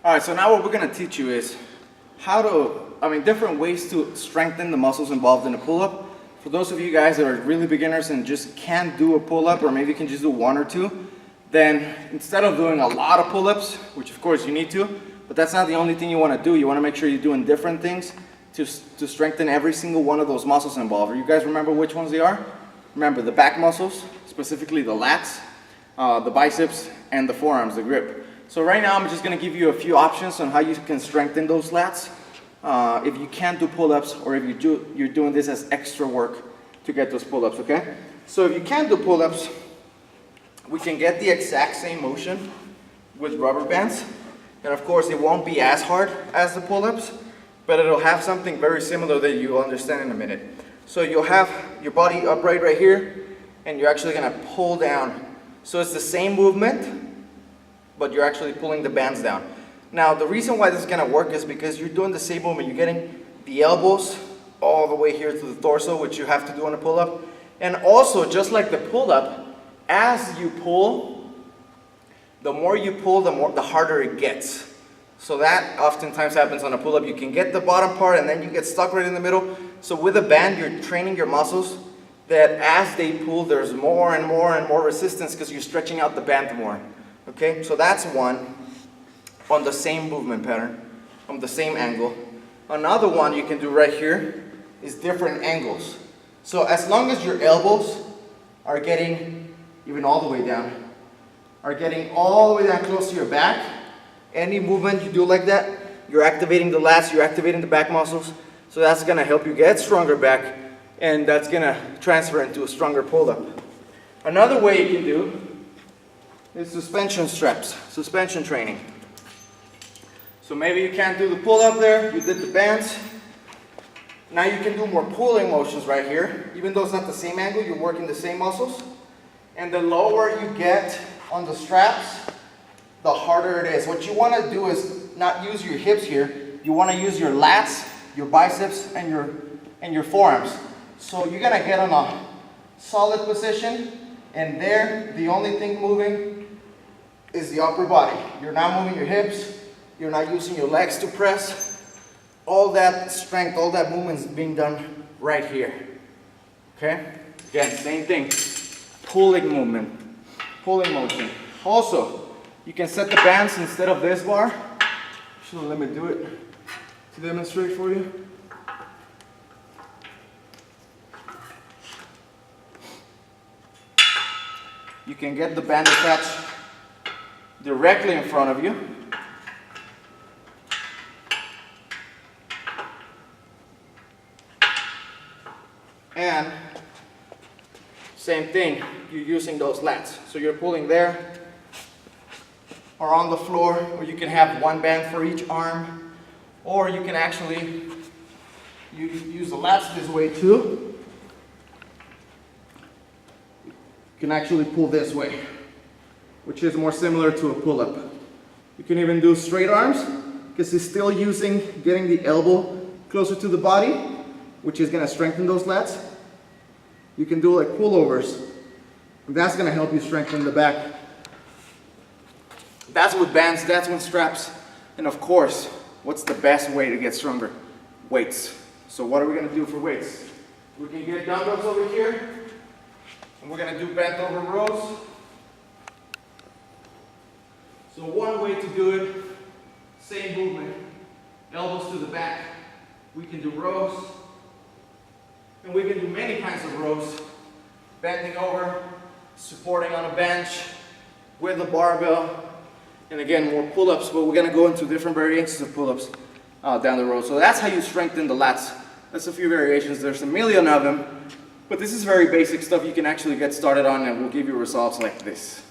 All right, so now what we're gonna teach you is different ways to strengthen the muscles involved in a pull-up. For those of you guys that are really beginners and just can't do a pull-up, or maybe you can just do one or two, then instead of doing a lot of pull-ups, which of course you need to, but that's not the only thing you wanna do. You wanna make sure you're doing different things to strengthen every single one of those muscles involved. You guys remember which ones they are? Remember the back muscles, specifically the lats, the biceps, and the forearms, the grip. So right now I'm just gonna give you a few options on how you can strengthen those lats if you can't do pull-ups, or if you're doing this as extra work to get those pull-ups, okay? So if you can't do pull-ups, we can get the exact same motion with rubber bands. And of course it won't be as hard as the pull-ups, but it'll have something very similar that you'll understand in a minute. So you'll have your body upright right here, and you're actually gonna pull down. So it's the same movement, but you're actually pulling the bands down. Now, the reason why this is gonna work is because you're doing the same movement. You're getting the elbows all the way here to the torso, which you have to do on a pull-up. And also, just like the pull-up, as you pull, the more you pull, the harder it gets. So that oftentimes happens on a pull-up. You can get the bottom part and then you get stuck right in the middle. So with a band, you're training your muscles that as they pull, there's more and more and more resistance because you're stretching out the band more. Okay, so that's one on the same movement pattern, on the same angle. Another one you can do right here is different angles. So as long as your elbows are getting, even all the way down, are getting all the way down close to your back, any movement you do like that, you're activating the lats, you're activating the back muscles, so that's gonna help you get stronger back, and that's gonna transfer into a stronger pull-up. Another way you can do is suspension straps, suspension training. So maybe you can't do the pull-up there, you did the bands. Now you can do more pulling motions right here. Even though it's not the same angle, you're working the same muscles. And the lower you get on the straps, the harder it is. What you want to do is not use your hips here. You want to use your lats, your biceps, and your forearms. So you're going to get on a solid position, and there, the only thing moving is the upper body. You're not moving your hips. You're not using your legs to press. All that strength, all that movement is being done right here. Okay? Again, same thing. Pulling movement, pulling motion. Also, you can set the bands instead of this bar. So let me do it to demonstrate for you. You can get the band attached directly in front of you. And same thing, you're using those lats. So you're pulling there or on the floor, or you can have one band for each arm, or you can actually use the lats this way too. You can actually pull this way, which is more similar to a pull-up. You can even do straight arms, because it's still getting the elbow closer to the body, which is going to strengthen those lats. You can do like pullovers, and that's going to help you strengthen the back. That's with bands, that's with straps. And of course, what's the best way to get stronger? Weights. So what are we going to do for weights? We can get dumbbells over here, and we're going to do bent over rows. So one way to do it, same movement, elbows to the back. We can do rows, and we can do many kinds of rows. Bending over, supporting on a bench, with a barbell, and again, more pull-ups, but we're gonna go into different variations of pull-ups down the road. So that's how you strengthen the lats. That's a few variations, there's a million of them, but this is very basic stuff you can actually get started on, and we'll give you results like this.